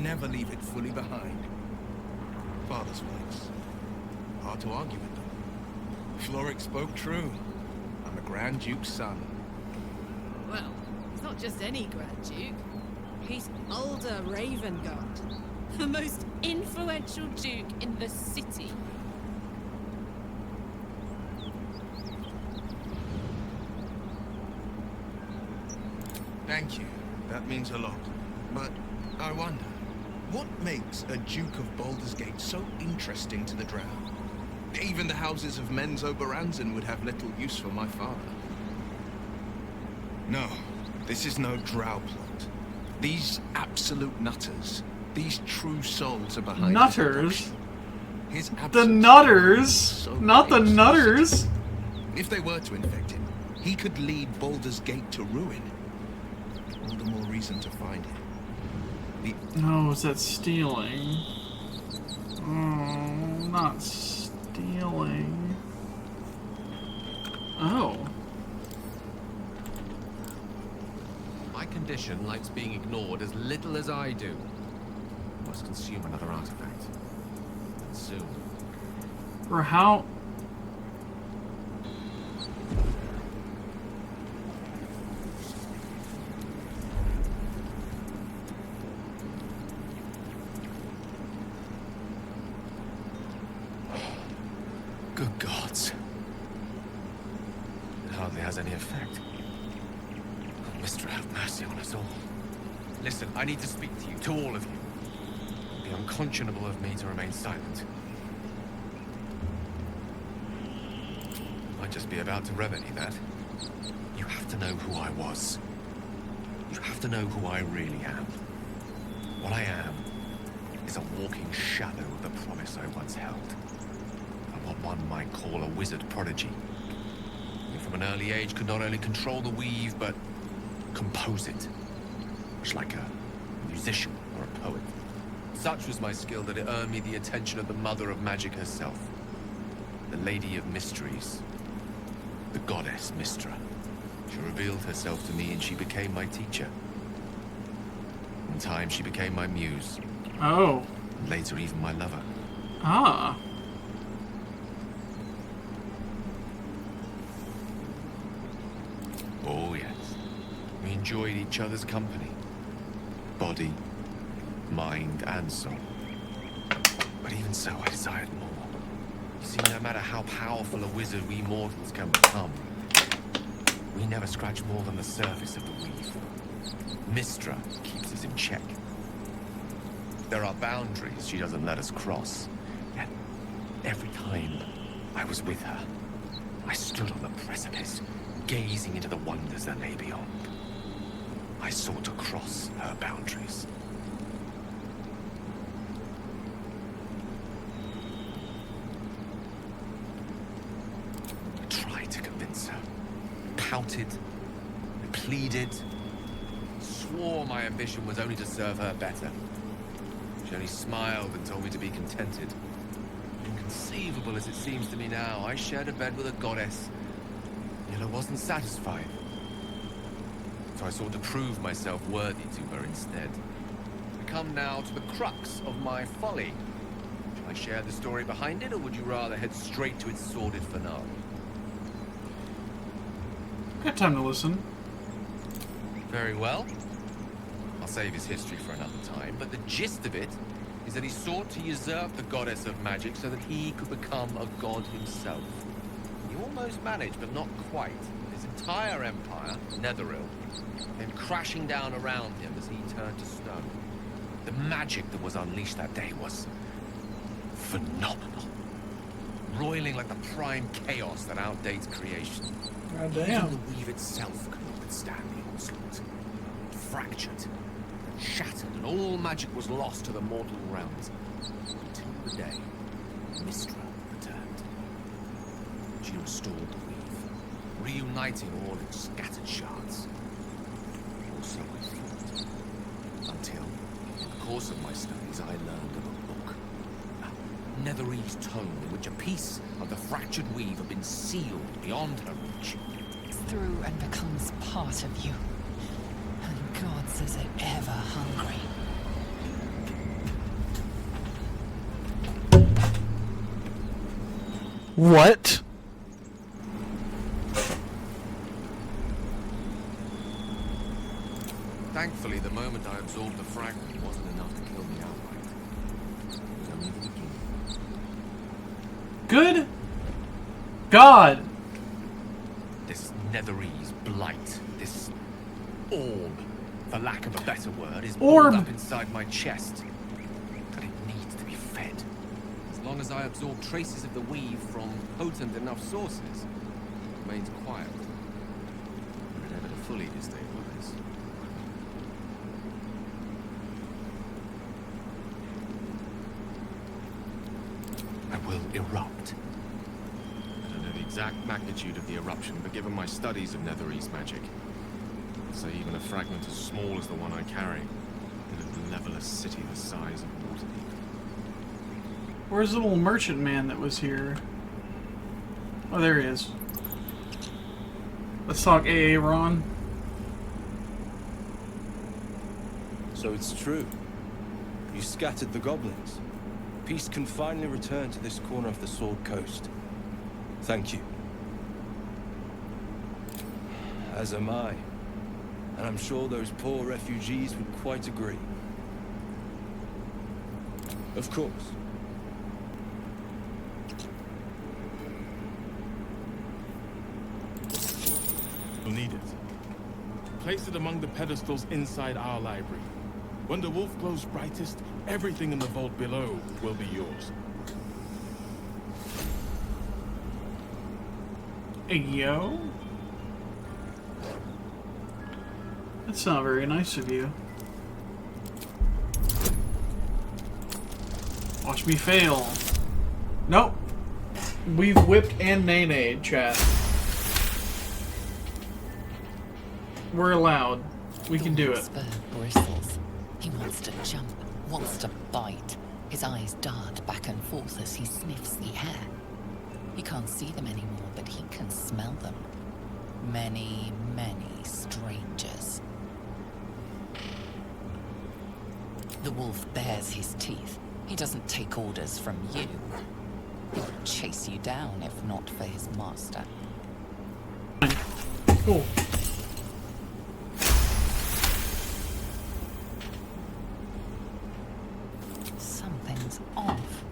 never leave it fully behind. Father's words. Hard to argue with them. Floric spoke true. I'm a Grand Duke's son. Well, he's not just any Grand Duke. He's Baldur Ravengard, the most influential Duke in the city. Thank you. That means a lot. But I wonder, what makes a Duke of Baldur's Gate so interesting to the Drow? Even the houses of Menzo Baranzan would have little use for my father. No, this is no Drow plot. These absolute nutters, these true souls are behind Nutters? His The Nutters? So not the Nutters? If they were to infect him, he could lead Baldur's Gate to ruin. All the more reason to find him. Oh, is that stealing? Oh, not stealing. Oh. My condition likes being ignored as little as I do. I must consume another artifact. And soon. For how... Good gods. It hardly has any effect. Oh, Mister, have mercy on us all. Listen, I need to speak to you, to all of you. It'd be unconscionable of me to remain silent. Might just be about to remedy that. You have to know who I was. You have to know who I really am. What I am is a walking shadow of the promise I once held. What one might call a wizard prodigy. Who from an early age could not only control the weave, but compose it. Much like a musician or a poet. Such was my skill that it earned me the attention of the mother of magic herself. The Lady of Mysteries. The goddess Mystra. She revealed herself to me and she became my teacher. In time she became my muse. Oh. And later even my lover. Ah. Oh, yes. We enjoyed each other's company. Body, mind, and soul. But even so, I desired more. You see, no matter how powerful a wizard we mortals can become, we never scratch more than the surface of the weave. Mystra keeps us in check. There are boundaries she doesn't let us cross. Yet, every time I was with her, I stood on the precipice, gazing into the wonders that lay beyond. I sought to cross her boundaries. I tried to convince her. Pouted. Pleaded. Swore my ambition was only to serve her better. She only smiled and told me to be contented. Inconceivable as it seems to me now, I shared a bed with a goddess. Yet I wasn't satisfied. So I sought to prove myself worthy to her instead. We come now to the crux of my folly. Shall I share the story behind it, or would you rather head straight to its sordid finale? Got time to listen. Very well. I'll save his history for another time, but the gist of it is that he sought to usurp the goddess of magic so that he could become a god himself. He almost managed, but not quite. His entire empire, Netheril, came crashing down around him as he turned to stone. The magic that was unleashed that day was phenomenal. Roiling like the prime chaos that outdates creation. God Even damn. the weave itself could not withstand the onslaught. It fractured, shattered, and all magic was lost to the mortal realms. Until the day Mystra returned. She restored the weave, reuniting all its scattered shards. Also I thought. Until, in the course of my studies, I learned of a book. A Netherese tome in which a piece of the fractured weave had been sealed beyond her reach. Through and becomes part of you. And God says it ever hungry. What? Thankfully, the moment I absorbed the fragment wasn't enough to kill me outright. It was only the beginning. Good God. This Netherese blight, this orb, for lack of a better word, is Orb. boiled up inside my chest. And it needs to be fed. As long as I absorb traces of the weave from potent enough sources, it remains quiet. But never to fully destabilize. I will erupt. I don't know the exact magnitude of the eruption, but given my studies of Netherese magic, I'd say even a fragment as small as the one I carry could level a city the size of Waterdeep. Where's the little merchant man that was here? Oh, there he is. Let's talk AA, Ron. So it's true. You scattered the goblins. Peace can finally return to this corner of the Sword Coast. Thank you. As am I. And I'm sure those poor refugees would quite agree. Of course. You'll need it. Place it among the pedestals inside our library. When the wolf glows brightest, everything in the vault below will be yours. Hey, yo. That's not very nice of you. Watch me fail. Nope. We've whipped and nay-nayed, chat. We're allowed. We can do it. Spur bristles. He wants to jump, wants to bite. His eyes dart back and forth as he sniffs the air. He can't see them anymore, but he can smell them. Many, many strangers. The wolf bares his teeth. He doesn't take orders from you. He would chase you down if not for his master. Cool. Something's off.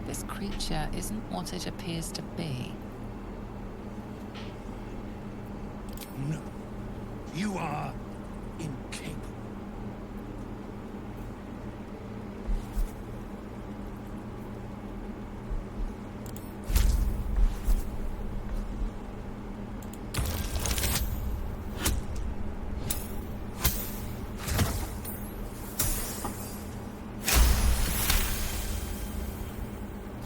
This creature isn't what it appears to be. No. You are incapable.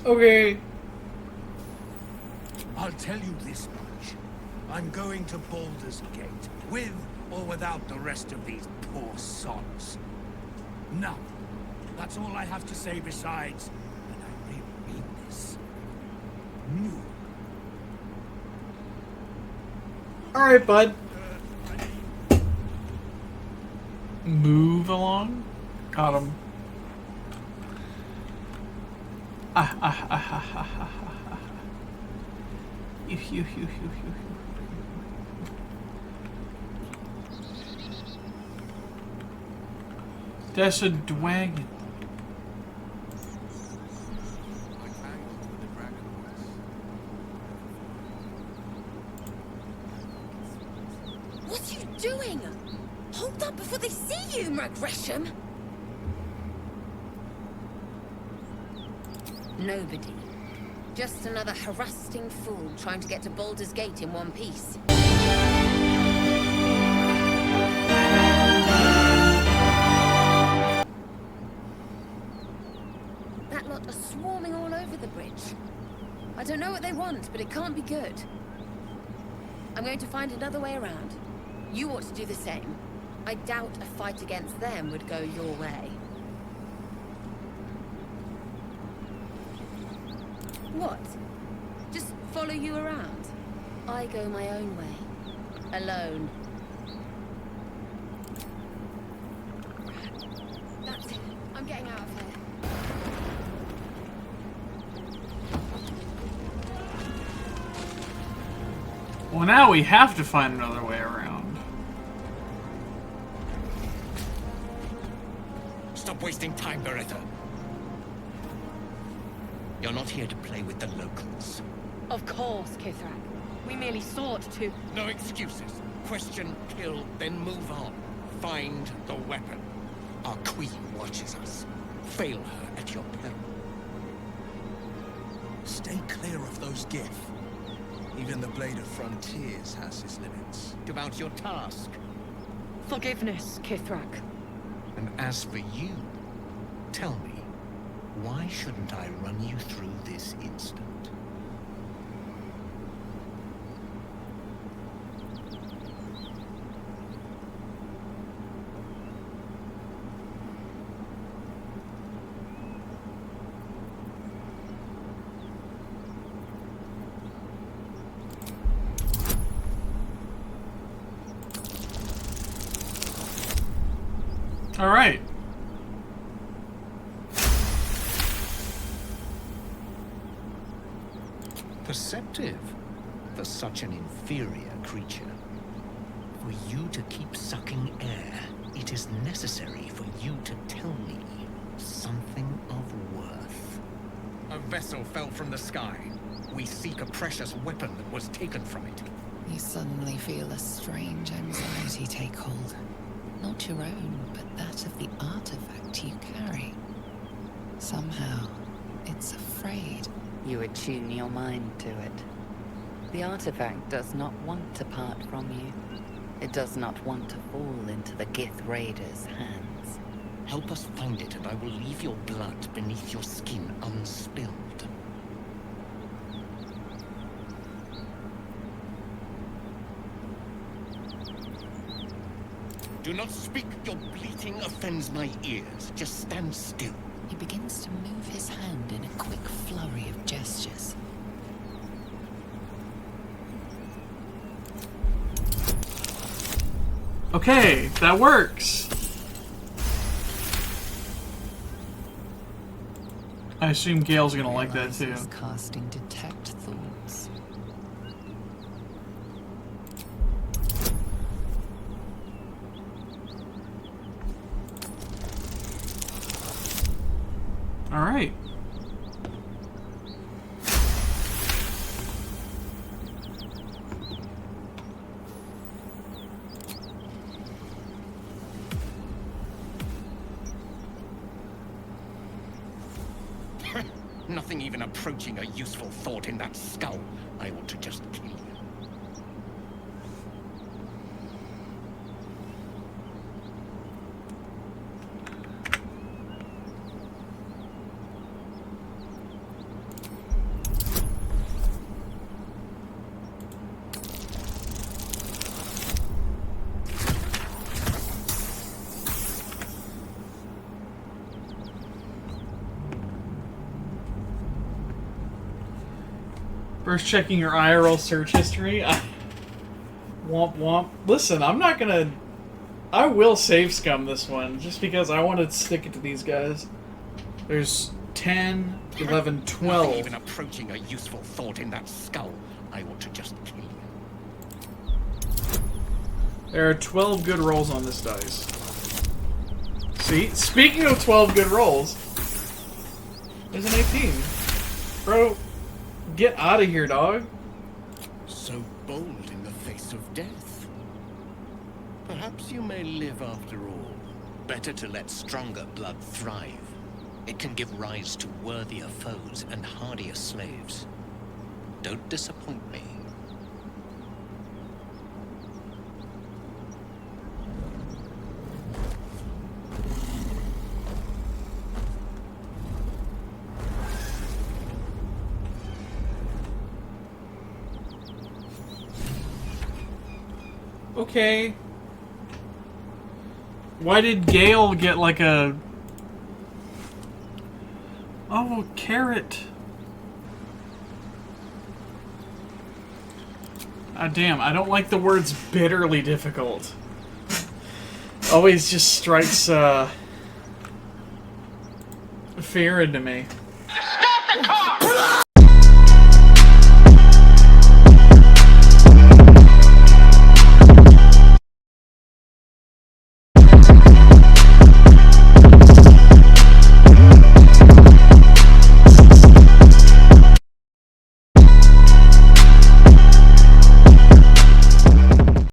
Okay. I'll tell you this much. I'm going to Baldur's Gate, with or without the rest of these poor sods. Now, that's all I have to say besides, and I really mean this. Move. Alright, bud. Move along. Got him. That's a dragon. What are you doing? Hold up before they see you, Gresham. Nobody. Just another harassing fool trying to get to Baldur's Gate in one piece. That lot are swarming all over the bridge. I don't know what they want, but it can't be good. I'm going to find another way around. You ought to do the same. I doubt a fight against them would go your way. What? Just follow you around? I go my own way. Alone. That's it. I'm getting out of here. Well, now we have to find another way around. Stop wasting time, Beretta. You're not here to play with the locals. Of course, Kith'rak. We merely sought to... No excuses. Question, kill, then move on. Find the weapon. Our queen watches us. Fail her at your peril. Stay clear of those Gith. Even the Blade of Frontiers has its limits. About your task. Forgiveness, Kith'rak. And as for you, tell me, why shouldn't I run you through this instant? All right. Perceptive for such an inferior creature. For you to keep sucking air, it is necessary for you to tell me something of worth. A vessel fell from the sky. We seek a precious weapon that was taken from it. You suddenly feel a strange anxiety take hold. Not your own, but that of the artifact you carry. Somehow, it's afraid. You attune your mind to it. The artifact does not want to part from you. It does not want to fall into the Gith Raiders' hands. Help us find it, and I will leave your blood beneath your skin unspilled. Do not speak. Your bleating offends my ears. Just stand still. He begins to move his hand in a quick flurry of gestures. Okay, that works. I assume Gale's gonna like that too. Realizes casting detect thoughts. All right. Nothing even approaching a useful thought in that skull. I ought to just kill you. First checking your IRL search history. Womp womp. Listen, I'm not gonna... I will save scum this one, just because I want to stick it to these guys. There's 10, 11, 12. Nothing even approaching a useful thought in that skull. I ought to just kill you. There are 12 good rolls on this dice. See? Speaking of 12 good rolls, there's an 18. Bro, get out of here, dog. So bold in the face of death. Perhaps you may live after all. Better to let stronger blood thrive. It can give rise to worthier foes and hardier slaves. Don't disappoint me. Okay. Why did Gale get like a... Oh, carrot. Ah, damn, I don't like the words bitterly difficult. Always just strikes, fear into me. Stop the car!